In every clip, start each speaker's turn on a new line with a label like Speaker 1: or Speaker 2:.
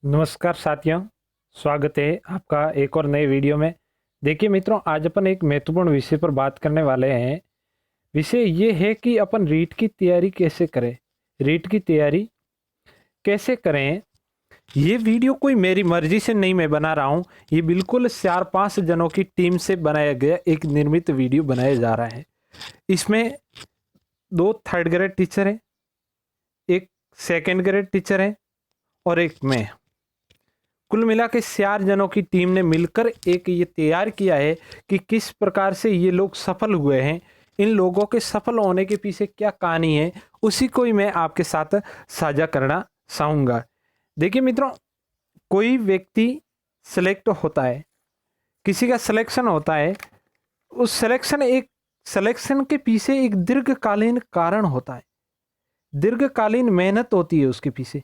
Speaker 1: नमस्कार साथियों, स्वागत है आपका एक और नए वीडियो में। देखिए मित्रों, आज अपन एक महत्वपूर्ण विषय पर बात करने वाले हैं। विषय ये है कि अपन रीट की तैयारी कैसे करें। रीट की तैयारी कैसे करें, ये वीडियो कोई मेरी मर्जी से नहीं मैं बना रहा हूँ। ये बिल्कुल 4-5 जनों की टीम से बनाया गया एक निर्मित वीडियो बनाया जा रहा है। इसमें 2 थर्ड ग्रेड टीचर हैं, एक सेकेंड ग्रेड टीचर है और एक मैं। कुल मिला के 4 जनों की टीम ने मिलकर एक ये तैयार किया है कि किस प्रकार से ये लोग सफल हुए हैं। इन लोगों के सफल होने के पीछे क्या कहानी है, उसी को ही मैं आपके साथ साझा करना चाहूँगा। देखिए मित्रों, कोई व्यक्ति सिलेक्ट होता है, किसी का सिलेक्शन होता है, उस सिलेक्शन के पीछे एक दीर्घकालीन कारण होता है, दीर्घकालीन मेहनत होती है उसके पीछे,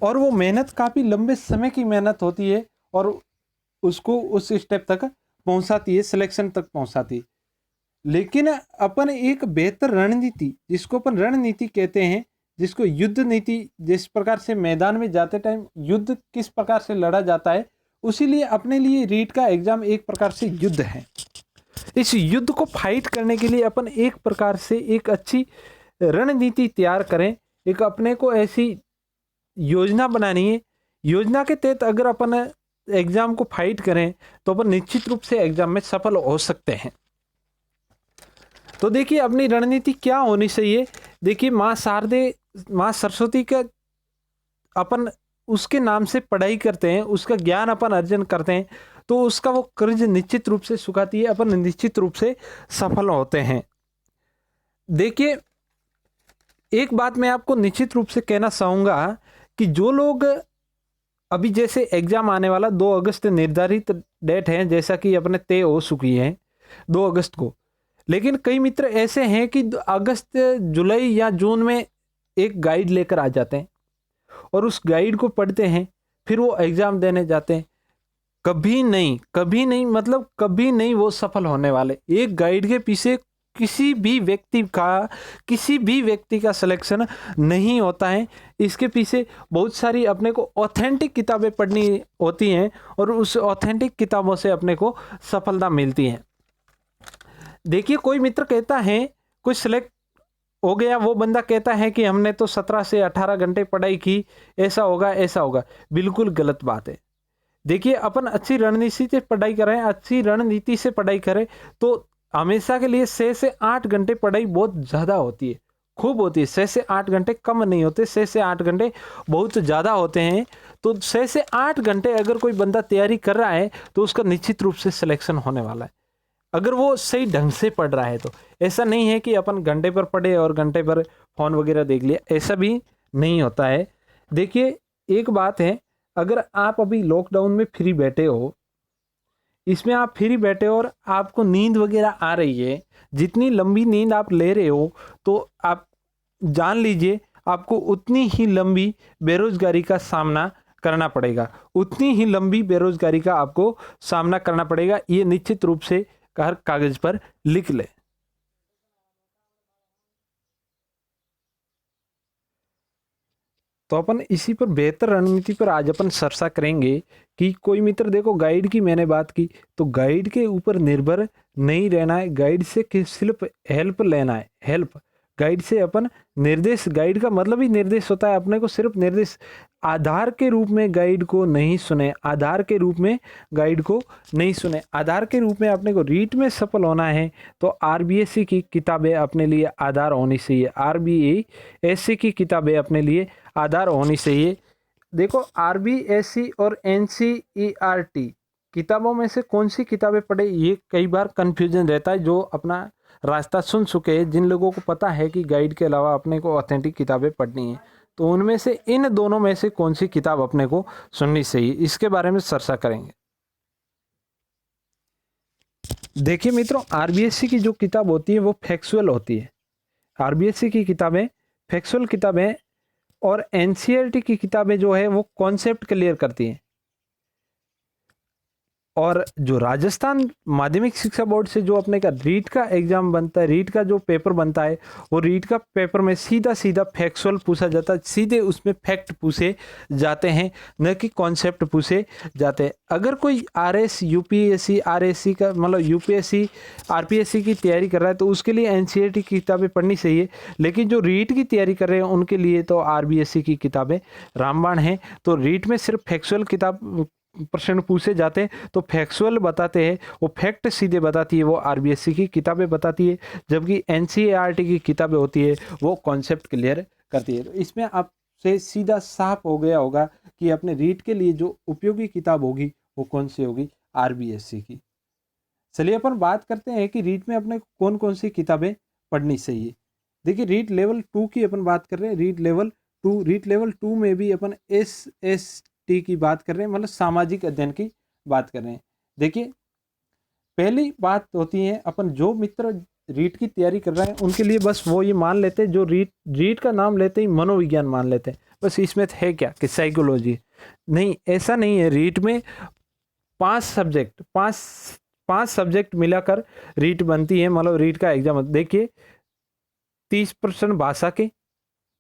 Speaker 1: और वो मेहनत काफ़ी लंबे समय की मेहनत होती है और उसको उस स्टेप तक पहुंचाती है, सिलेक्शन तक पहुंचाती है। लेकिन अपन एक बेहतर रणनीति, जिसको अपन रणनीति कहते हैं, जिसको युद्ध नीति, जिस प्रकार से मैदान में जाते टाइम युद्ध किस प्रकार से लड़ा जाता है, उसी लिए अपने लिए रीट का एग्जाम एक प्रकार से युद्ध है। इस युद्ध को फाइट करने के लिए अपन एक प्रकार से एक अच्छी रणनीति तैयार करें। एक अपने को ऐसी योजना बनानी है। योजना के तहत अगर अपन एग्जाम को फाइट करें तो अपन निश्चित रूप से एग्जाम में सफल हो सकते हैं। तो देखिए, अपनी रणनीति क्या होनी चाहिए। देखिए, माँ शारदे, माँ सरस्वती का अपन उसके नाम से पढ़ाई करते हैं, उसका ज्ञान अपन अर्जन करते हैं, तो उसका वो कर्ज निश्चित रूप से चुकाती है, अपन निश्चित रूप से सफल होते हैं। देखिए, एक बात मैं आपको निश्चित रूप से कहना चाहूँगा कि जो लोग अभी, जैसे एग्जाम आने वाला 2 अगस्त निर्धारित डेट है, जैसा कि अपने तय हो चुकी है 2 अगस्त को। लेकिन कई मित्र ऐसे हैं कि अगस्त, जुलाई या जून में एक गाइड लेकर आ जाते हैं और उस गाइड को पढ़ते हैं, फिर वो एग्जाम देने जाते हैं। कभी नहीं, कभी नहीं, मतलब कभी नहीं वो सफल होने वाले। एक गाइड के पीछे किसी भी व्यक्ति का सिलेक्शन नहीं होता है। इसके पीछे बहुत सारी अपने को ऑथेंटिक किताबें पढ़नी होती हैं और उस ऑथेंटिक किताबों से अपने को सफलता मिलती है। देखिए, कोई मित्र कहता है, कोई सिलेक्ट हो गया, वो बंदा कहता है कि हमने तो 17 से 18 घंटे पढ़ाई की, ऐसा होगा ऐसा होगा। बिल्कुल गलत बात है। देखिए, अपन अच्छी रणनीति से पढ़ाई करें, अच्छी रणनीति से पढ़ाई करें तो हमेशा के लिए 6 से 8 घंटे पढ़ाई बहुत ज़्यादा होती है, खूब होती है। 6 से 8 घंटे कम नहीं होते, 6 से 8 घंटे बहुत ज़्यादा होते हैं। तो 6 से 8 घंटे अगर कोई बंदा तैयारी कर रहा है तो उसका निश्चित रूप से सिलेक्शन होने वाला है, अगर वो सही ढंग से पढ़ रहा है। तो ऐसा नहीं है कि अपन घंटे पर पढ़े और घंटे पर फ़ोन वगैरह देख लिया, ऐसा भी नहीं होता है। देखिए, एक बात है, अगर आप अभी लॉकडाउन में फ्री बैठे हो, इसमें आप फ्री बैठे हो और आपको नींद वगैरह आ रही है, जितनी लंबी नींद आप ले रहे हो, तो आप जान लीजिए आपको उतनी ही लंबी बेरोजगारी का सामना करना पड़ेगा, उतनी ही लंबी बेरोजगारी का आपको सामना करना पड़ेगा। ये निश्चित रूप से हर कागज पर लिख ले। तो अपन इसी पर बेहतर रणनीति पर आज अपन चर्चा करेंगे कि कोई मित्र, देखो गाइड की मैंने बात की, तो गाइड के ऊपर निर्भर नहीं रहना है, गाइड से सिर्फ हेल्प लेना है। हेल्प, गाइड से अपन निर्देश, गाइड का मतलब ही निर्देश होता है, अपने को सिर्फ निर्देश। आधार के रूप में गाइड को नहीं सुने, आधार के रूप में गाइड को नहीं सुने। आधार के रूप में अपने को रीट में सफल होना है तो आरबीएससी की किताबें अपने लिए आधार होनी चाहिए, आरबीएससी की किताबें अपने लिए आधार होनी चाहिए। देखो, आरबीएससी और एनसीईआरटी किताबों में से कौन सी किताबें पढ़े, ये कई बार कंफ्यूजन रहता है। जो अपना रास्ता सुन चुके हैं, जिन लोगों को पता है कि गाइड के अलावा अपने को ऑथेंटिक किताबें पढ़नी है, तो उनमें से इन दोनों में से कौन सी किताब अपने को सुननी चाहिए, इसके बारे में चर्चा करेंगे। देखिए मित्रों, आरबीएससी की जो किताब होती है वो फैक्चुअल होती है। आरबीएससी की किताबें फैक्चुअल किताबें, और एनसीईआरटी की किताबें जो है वो कॉन्सेप्ट क्लियर करती हैं। और जो राजस्थान माध्यमिक शिक्षा बोर्ड से जो अपने का रीट का एग्जाम बनता है, रीट का जो पेपर बनता है, वो रीट का पेपर में सीधा सीधा फैक्चुअल पूछा जाता है, सीधे उसमें फैक्ट पूछे जाते हैं, न कि कॉन्सेप्ट पूछे जाते हैं। अगर कोई आरएस यूपीएससी आरएससी का मतलब यूपीएससी आरपीएससी की तैयारी कर रहा है तो उसके लिए एनसीईआरटी की किताबें पढ़नी चाहिए, लेकिन जो रीट की तैयारी कर रहे हैं उनके लिए तो आरबीएससी की किताबें रामबाण हैं। तो रीट में सिर्फ फैक्चुअल किताब प्रश्न पूछे जाते हैं, तो फैक्चुअल बताते हैं, वो फैक्ट सीधे बताती है, वो आरबीएससी की किताबें बताती है, जबकि एनसीईआरटी की किताबें होती है वो कॉन्सेप्ट क्लियर करती है। तो इसमें आपसे सीधा साफ हो गया होगा कि अपने रीट के लिए जो उपयोगी किताब होगी वो कौन सी होगी, आरबीएससी की। चलिए अपन बात करते हैं कि रीट में अपने कौन कौन सी किताबें पढ़नी चाहिए। देखिए रीट लेवल 2 की अपन बात कर रहे हैं, रीट लेवल 2 में भी अपन एसएसटी की बात कर रहे हैं, मतलब सामाजिक अध्ययन की बात कर रहे हैं। देखिए पहली बात होती है, अपन जो मित्र रीट की तैयारी कर रहे हैं उनके लिए बस वो ये मान लेते हैं, जो रीट का नाम लेते ही मनोविज्ञान मान लेते हैं, बस इसमें है क्या कि साइकोलॉजी। नहीं, ऐसा नहीं है। रीट में पांच सब्जेक्ट मिलाकर रीट बनती है, मतलब रीट का एग्जाम। देखिए 30% भाषा के,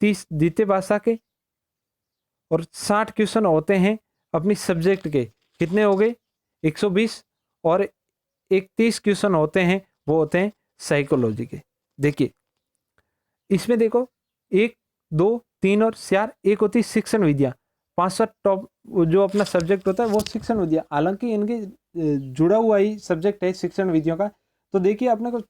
Speaker 1: 30 द्वितीय भाषा के, और 60 क्वेश्चन होते हैं अपनी सब्जेक्ट के। कितने हो गए, 120, और 31 क्वेश्चन होते हैं वो होते हैं साइकोलॉजी के। देखिए इसमें देखो 1, 2, 3 और 4, एक होती है शिक्षण विद्या। 5 टॉप जो अपना सब्जेक्ट होता है वो शिक्षण विद्या, हालांकि इनके जुड़ा हुआ ही सब्जेक्ट है शिक्षण विद्या का। तो देखिए अपने को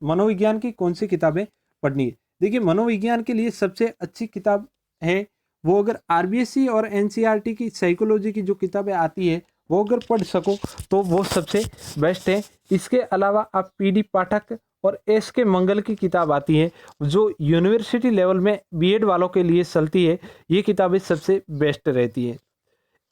Speaker 1: मनोविज्ञान की कौन सी किताबें पढ़नी है। देखिए मनोविज्ञान के लिए सबसे अच्छी किताब है वो, अगर आरबीएससी और एनसीईआरटी की साइकोलॉजी की जो किताबें आती है वो अगर पढ़ सको तो वो सबसे बेस्ट है। इसके अलावा आप पीडी पाठक और एस के मंगल की किताब आती है जो यूनिवर्सिटी लेवल में बीएड वालों के लिए चलती है, ये किताबें सबसे बेस्ट रहती है।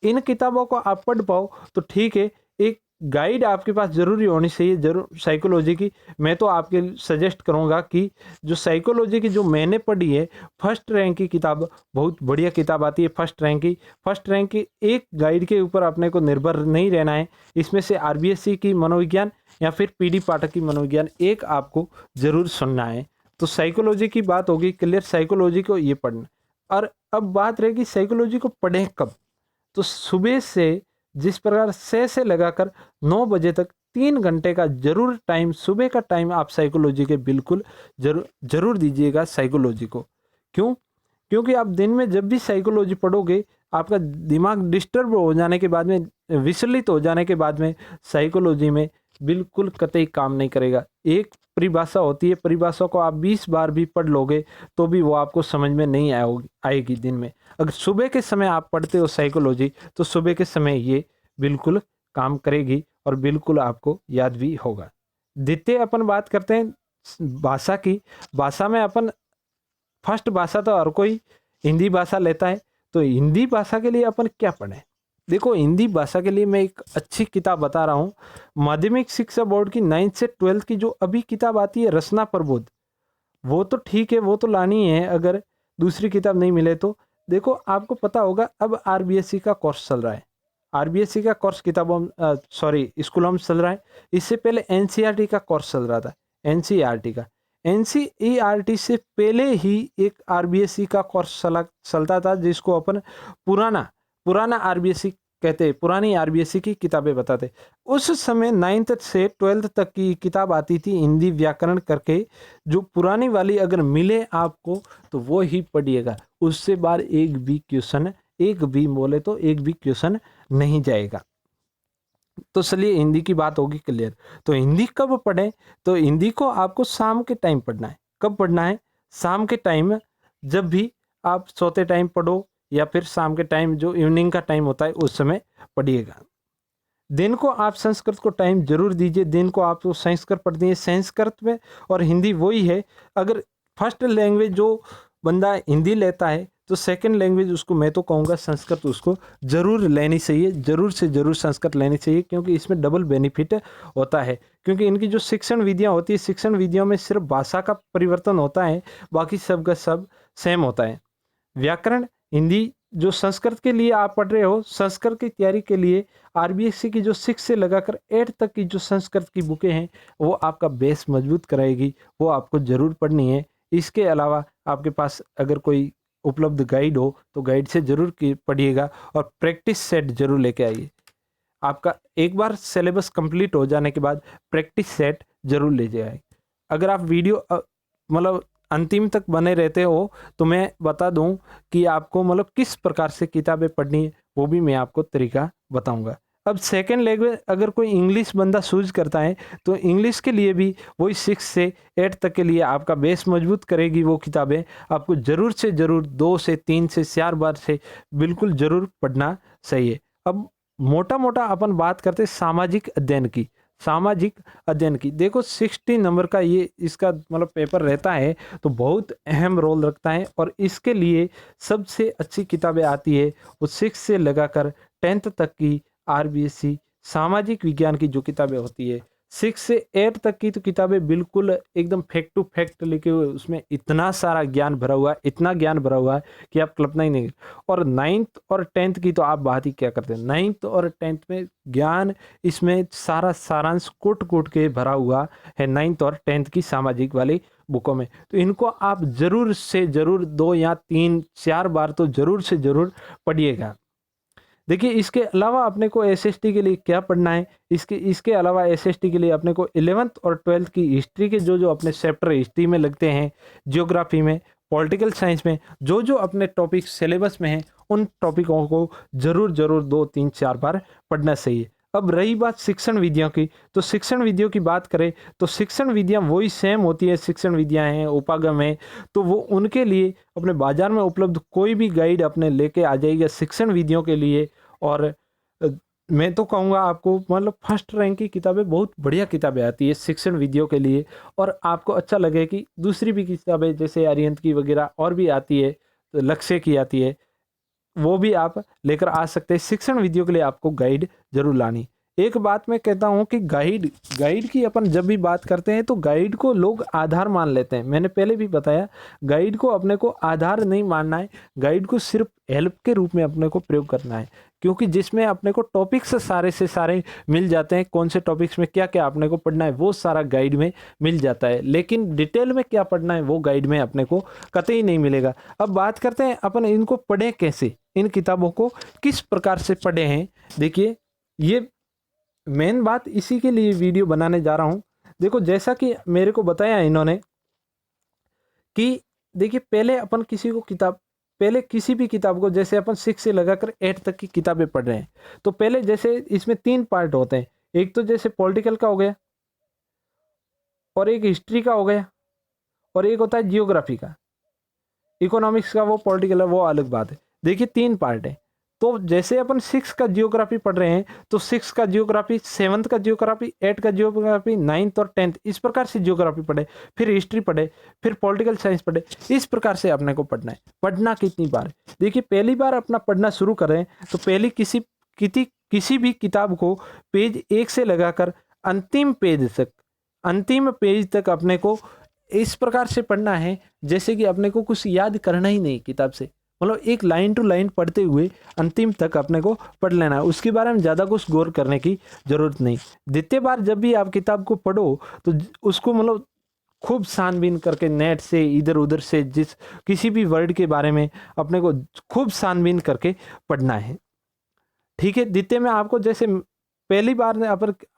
Speaker 1: इन किताबों को आप पढ़ पाओ तो ठीक है, एक गाइड आपके पास जरूरी होनी चाहिए जरूर साइकोलॉजी की। मैं तो आपके सजेस्ट करूंगा कि जो साइकोलॉजी की जो मैंने पढ़ी है, फर्स्ट रैंक की किताब, बहुत बढ़िया किताब आती है फर्स्ट रैंक की। एक गाइड के ऊपर अपने को निर्भर नहीं रहना है, इसमें से आरबीएससी की मनोविज्ञान या फिर पीडी पाठक की मनोविज्ञान एक आपको जरूर सुनना है। तो साइकोलॉजी की बात होगी क्लियर, साइकोलॉजी को ये पढ़ना। और अब बात रहेगी साइकोलॉजी को पढ़ें कब। तो सुबह से जिस प्रकार 6 से लगाकर 9 बजे तक 3 घंटे का जरूर टाइम, सुबह का टाइम आप साइकोलॉजी के बिल्कुल जरूर दीजिएगा साइकोलॉजी को। क्यों? क्योंकि आप दिन में जब भी साइकोलॉजी पढ़ोगे आपका दिमाग डिस्टर्ब हो जाने के बाद में, विचलित हो जाने के बाद में साइकोलॉजी में बिल्कुल कतई काम नहीं करेगा। एक परिभाषा होती है, परिभाषा को आप 20 बार भी पढ़ लोगे तो भी वो आपको समझ में नहीं आएगी दिन में। अगर सुबह के समय आप पढ़ते हो साइकोलॉजी तो सुबह के समय ये बिल्कुल काम करेगी और बिल्कुल आपको याद भी होगा। द्वितीय अपन बात करते हैं भाषा की। भाषा में अपन फर्स्ट भाषा तो हर कोई हिंदी भाषा लेता है, तो हिंदी भाषा के लिए अपन क्या पढ़ें। देखो हिंदी भाषा के लिए मैं एक अच्छी किताब बता रहा हूँ, माध्यमिक शिक्षा बोर्ड की 9th से 12th की जो अभी किताब आती है रचना प्रबोध, वो तो ठीक है, वो तो लानी है अगर दूसरी किताब नहीं मिले तो। देखो आपको पता होगा अब आरबीएससी का कोर्स चल रहा है, आरबीएससी का कोर्स किताबों स्कूलों में चल रहा है। इससे पहले एनसीईआरटी का कोर्स चल रहा था, एनसीईआरटी से पहले ही एक आरबीएससी का कोर्स चलता था जिसको अपन पुराना आरबीएससी कहते हैं, पुरानी आरबीएससी की किताबें बताते। उस समय 9th से 12th तक की किताब आती थी हिंदी व्याकरण करके, जो पुरानी वाली अगर मिले आपको तो वो ही पढ़िएगा, उससे बार एक भी क्वेश्चन नहीं जाएगा। तो चलिए हिंदी की बात होगी क्लियर। तो हिंदी कब पढ़ें, तो हिंदी को आपको शाम के टाइम पढ़ना है। कब पढ़ना है? शाम के टाइम, जब भी आप सोते टाइम पढ़ो या फिर शाम के टाइम जो इवनिंग का टाइम होता है उस समय पढ़िएगा। दिन को आप संस्कृत को टाइम जरूर दीजिए, दिन को आप संस्कृत पढ़ती है, संस्कृत में और हिंदी वही है। अगर फर्स्ट लैंग्वेज जो बंदा हिंदी लेता है तो सेकंड लैंग्वेज उसको मैं तो कहूँगा संस्कृत उसको जरूर लेनी चाहिए, जरूर से जरूर संस्कृत लेनी चाहिए, क्योंकि इसमें डबल बेनिफिट होता है। क्योंकि इनकी जो शिक्षण विधियाँ होती है, शिक्षण विधियों में सिर्फ भाषा का परिवर्तन होता है, बाकी सब का सब सेम होता है। व्याकरण हिंदी जो संस्कृत के लिए आप पढ़ रहे हो, संस्कृत की तैयारी के लिए आरबीएससी की जो 6 से लगाकर 8 तक की जो संस्कृत की बुकें हैं वो आपका बेस मजबूत कराएगी, वो आपको ज़रूर पढ़नी है। इसके अलावा आपके पास अगर कोई उपलब्ध गाइड हो तो गाइड से ज़रूर पढ़िएगा और प्रैक्टिस सेट ज़रूर लेके आइए। आपका एक बार सिलेबस कंप्लीट हो जाने के बाद प्रैक्टिस सेट ज़रूर ले जाए। अगर आप वीडियो मतलब अंतिम तक बने रहते हो तो मैं बता दूं कि आपको मतलब किस प्रकार से किताबें पढ़नी है, वो भी मैं आपको तरीका बताऊंगा। अब सेकेंड लैंग्वेज अगर कोई इंग्लिश बंदा चूज करता है तो इंग्लिश के लिए भी वही 6 से 8 तक के लिए आपका बेस मजबूत करेगी वो किताबें। आपको ज़रूर से ज़रूर 2 से 3 से 4 बार से बिल्कुल ज़रूर पढ़ना चाहिए। अब मोटा मोटा अपन बात करते सामाजिक अध्ययन की। सामाजिक अध्ययन की देखो 60 नंबर का ये इसका मतलब पेपर रहता है तो बहुत अहम रोल रखता है और इसके लिए सबसे अच्छी किताबें आती है वो 6 से लगाकर 10th तक की आरबीएससी सामाजिक विज्ञान की जो किताबें होती है। 6 से 8 तक की तो किताबें बिल्कुल एकदम फैक्ट टू फैक्ट लिखे हुए, उसमें इतना सारा ज्ञान भरा हुआ है, इतना ज्ञान भरा हुआ है कि आप कल्पना ही नहीं। और 9th और 10th की तो आप बात ही क्या करते हैं। 9th और 10th में ज्ञान इसमें सारा सारांश कोट कोट के भरा हुआ है 9th और 10th की सामाजिक वाली बुकों में। तो इनको आप जरूर से जरूर 2 या 3 4 बार तो जरूर से जरूर पढ़िएगा। देखिए इसके अलावा अपने को एसएसटी के लिए क्या पढ़ना है, इसके अलावा एसएसटी के लिए अपने को 11th और 12th की हिस्ट्री के जो अपने चैप्टर हिस्ट्री में लगते हैं, जियोग्राफी में, पॉलिटिकल साइंस में जो अपने टॉपिक सिलेबस में हैं उन टॉपिकों को जरूर 2 3 4 बार पढ़ना चाहिए। अब रही बात शिक्षण विधियों की, तो शिक्षण विधियों की बात करें तो शिक्षण विधियां वही सेम होती है, शिक्षण विधियां हैं, उपागम है, तो वो उनके लिए अपने बाजार में उपलब्ध कोई भी गाइड अपने लेके आ जाएगा शिक्षण विधियों के लिए। और मैं तो कहूँगा आपको मतलब फर्स्ट रैंक की किताबें, बहुत बढ़िया किताबें आती है शिक्षण विधियों के लिए। और आपको अच्छा लगे कि दूसरी भी किताबें जैसे आर्यंत की वगैरह और भी आती है, तो लक्ष्य की आती है, वो भी आप लेकर आ सकते हैं। शिक्षण विधियों के लिए आपको गाइड जरूर लानी। एक बात मैं कहता हूँ कि गाइड की अपन जब भी बात करते हैं तो गाइड को लोग आधार मान लेते हैं। मैंने पहले भी बताया गाइड को अपने को आधार नहीं मानना है, गाइड को सिर्फ हेल्प के रूप में अपने को प्रयोग करना है, क्योंकि जिसमें अपने को टॉपिक्स सारे से सारे मिल जाते हैं। कौन से टॉपिक्स में क्या क्या अपने को पढ़ना है वो सारा गाइड में मिल जाता है, लेकिन डिटेल में क्या पढ़ना है वो गाइड में अपने को कतई नहीं मिलेगा। अब बात करते हैं अपन इनको पढ़ें कैसे, इन किताबों को किस प्रकार से पढ़े हैं। देखिए ये मेन बात इसी के लिए वीडियो बनाने जा रहा हूं। देखो जैसा कि मेरे को बताया इन्होंने कि देखिए पहले किसी भी किताब को जैसे अपन 6 से लगाकर 8 तक की किताबें पढ़ रहे हैं तो पहले जैसे इसमें 3 पार्ट होते हैं। एक तो जैसे पॉलिटिकल का हो गया, और एक हिस्ट्री का हो गया, और एक होता है जियोग्राफी का। इकोनॉमिक्स का वो पॉलिटिकल है, वो अलग बात है। देखिए 3 पार्ट है। तो जैसे अपन 6 का जियोग्राफी पढ़ रहे हैं तो 6 का जियोग्राफी, 7th का जियोग्राफी, 8 का जियोग्राफी, 9th और 10th इस प्रकार से जियोग्राफी पढ़े, फिर हिस्ट्री पढ़े, फिर पॉलिटिकल साइंस पढ़े। इस प्रकार से अपने को पढ़ना है। पढ़ना कितनी बार, देखिए पहली बार अपना पढ़ना शुरू करें तो पहली किसी भी किताब को पेज 1 से लगाकर अंतिम पेज तक अपने को इस प्रकार से पढ़ना है जैसे कि अपने को कुछ याद करना ही नहीं किताब से, मतलब एक लाइन टू लाइन पढ़ते हुए अंतिम तक अपने को पढ़ लेना है। उसके बारे में ज़्यादा कुछ गौर करने की जरूरत नहीं। द्वितीय बार जब भी आप किताब को पढ़ो तो उसको मतलब खूब छानबीन करके नेट से इधर उधर से किसी भी वर्ड के बारे में अपने को खूब छानबीन करके पढ़ना है। ठीक है। द्वितीय में आपको जैसे पहली बार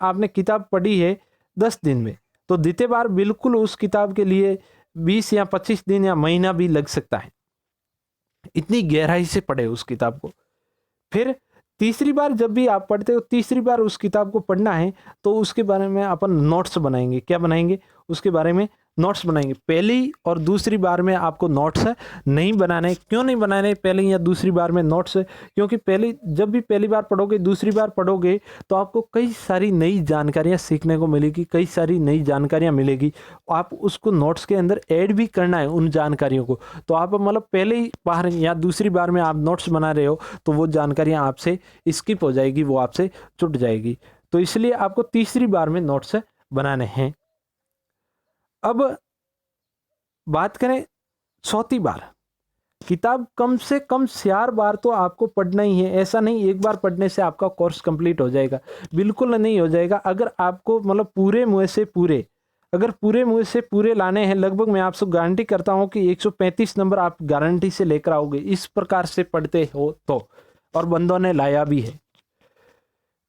Speaker 1: आपने किताब पढ़ी है 10 दिन में, तो द्वितीय बार बिल्कुल उस किताब के लिए 20 या 25 दिन या महीना भी लग सकता है, इतनी गहराई से पढ़े उस किताब को। फिर तीसरी बार जब भी आप पढ़ते हो, तीसरी बार उस किताब को पढ़ना है तो उसके बारे में अपन नोट्स बनाएंगे। क्या बनाएंगे, उसके बारे में नोट्स बनाएंगे। पहली और दूसरी बार में आपको नोट्स नहीं बनाने। क्यों नहीं बनाने पहली या दूसरी बार में नोट्स? क्योंकि जब भी पहली बार पढ़ोगे, दूसरी बार पढ़ोगे तो आपको कई सारी नई जानकारियां सीखने को मिलेगी, कई सारी नई जानकारियां मिलेगी। आप उसको नोट्स के अंदर ऐड भी करना है उन जानकारियों को। तो आप मतलब पहले बार या दूसरी बार में आप नोट्स बना रहे हो तो वो जानकारियां आपसे स्किप हो जाएगी, वो आपसे छूट जाएगी। तो इसलिए आपको तीसरी बार में नोट्स बनाने हैं। अब बात करें चौथी बार। किताब कम से कम 4 बार तो आपको पढ़ना ही है। ऐसा नहीं एक बार पढ़ने से आपका कोर्स कंप्लीट हो जाएगा, बिल्कुल नहीं हो जाएगा। अगर आपको मतलब पूरे मुँह से पूरे, अगर पूरे मुँह से पूरे लाने हैं, लगभग मैं आपसे गारंटी करता हूँ कि 135 नंबर आप गारंटी से लेकर आओगे, इस प्रकार से पढ़ते हो तो। और बंदों ने लाया भी है।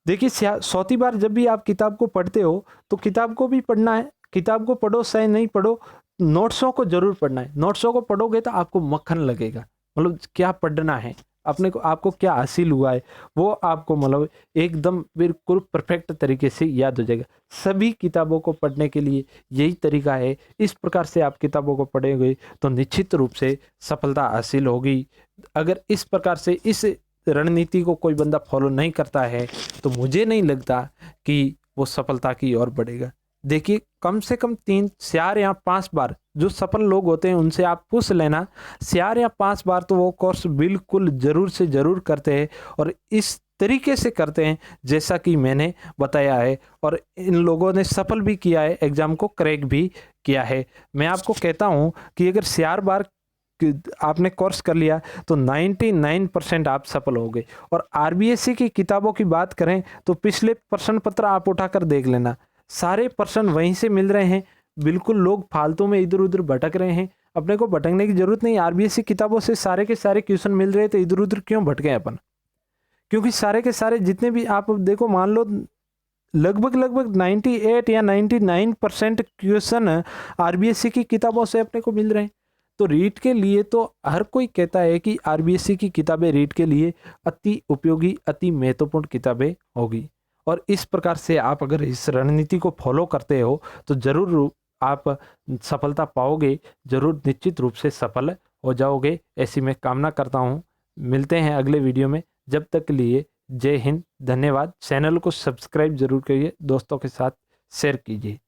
Speaker 1: देखिए 100वीं बार जब भी आप किताब को पढ़ते हो तो किताब को भी पढ़ना है। किताब को पढ़ो चाहे नहीं पढ़ो, नोट्सों को जरूर पढ़ना है। नोट्सों को पढ़ोगे तो आपको मक्खन लगेगा, मतलब क्या पढ़ना है अपने को, आपको क्या हासिल हुआ है वो आपको मतलब एकदम बिल्कुल परफेक्ट तरीके से याद हो जाएगा। सभी किताबों को पढ़ने के लिए यही तरीका है। इस प्रकार से आप किताबों को पढ़ेंगे तो निश्चित रूप से सफलता हासिल होगी। अगर इस प्रकार से इस रणनीति को कोई बंदा फॉलो नहीं करता है तो मुझे नहीं लगता कि वो सफलता की ओर बढ़ेगा। देखिए कम से कम 3, 4 या 5 बार जो सफल लोग होते हैं उनसे आप पूछ लेना, 4 या 5 बार तो वो कोर्स बिल्कुल जरूर से जरूर करते हैं और इस तरीके से करते हैं जैसा कि मैंने बताया है। और इन लोगों ने सफल भी किया है, एग्जाम को क्रैक भी किया है। मैं आपको कहता हूँ कि अगर 4 बार आपने कोर्स कर लिया तो 99% आप सफल हो गए। और आरबीएससी की किताबों की बात करें तो पिछले प्रश्न पत्र आप उठाकर देख लेना, सारे प्रश्न वहीं से मिल रहे हैं। बिल्कुल लोग फालतू में इधर उधर भटक रहे हैं, अपने को भटकने की जरूरत नहीं। आरबीएससी किताबों से सारे के सारे क्वेश्चन मिल रहे थे, इधर उधर क्यों भटके अपन? क्योंकि सारे के सारे जितने भी आप देखो, मान लो लगभग 98 या 99% क्वेश्चन आरबीएससी की किताबों से अपने को मिल रहे हैं। तो रीट के लिए तो हर कोई कहता है कि आरबीएससी की किताबें रीट के लिए अति उपयोगी, अति महत्वपूर्ण किताबें होगी। और इस प्रकार से आप अगर इस रणनीति को फॉलो करते हो तो जरूर आप सफलता पाओगे, जरूर निश्चित रूप से सफल हो जाओगे, ऐसी मैं कामना करता हूँ। मिलते हैं अगले वीडियो में, जब तक के लिए जय हिंद, धन्यवाद। चैनल को सब्सक्राइब जरूर करिए, दोस्तों के साथ शेयर कीजिए।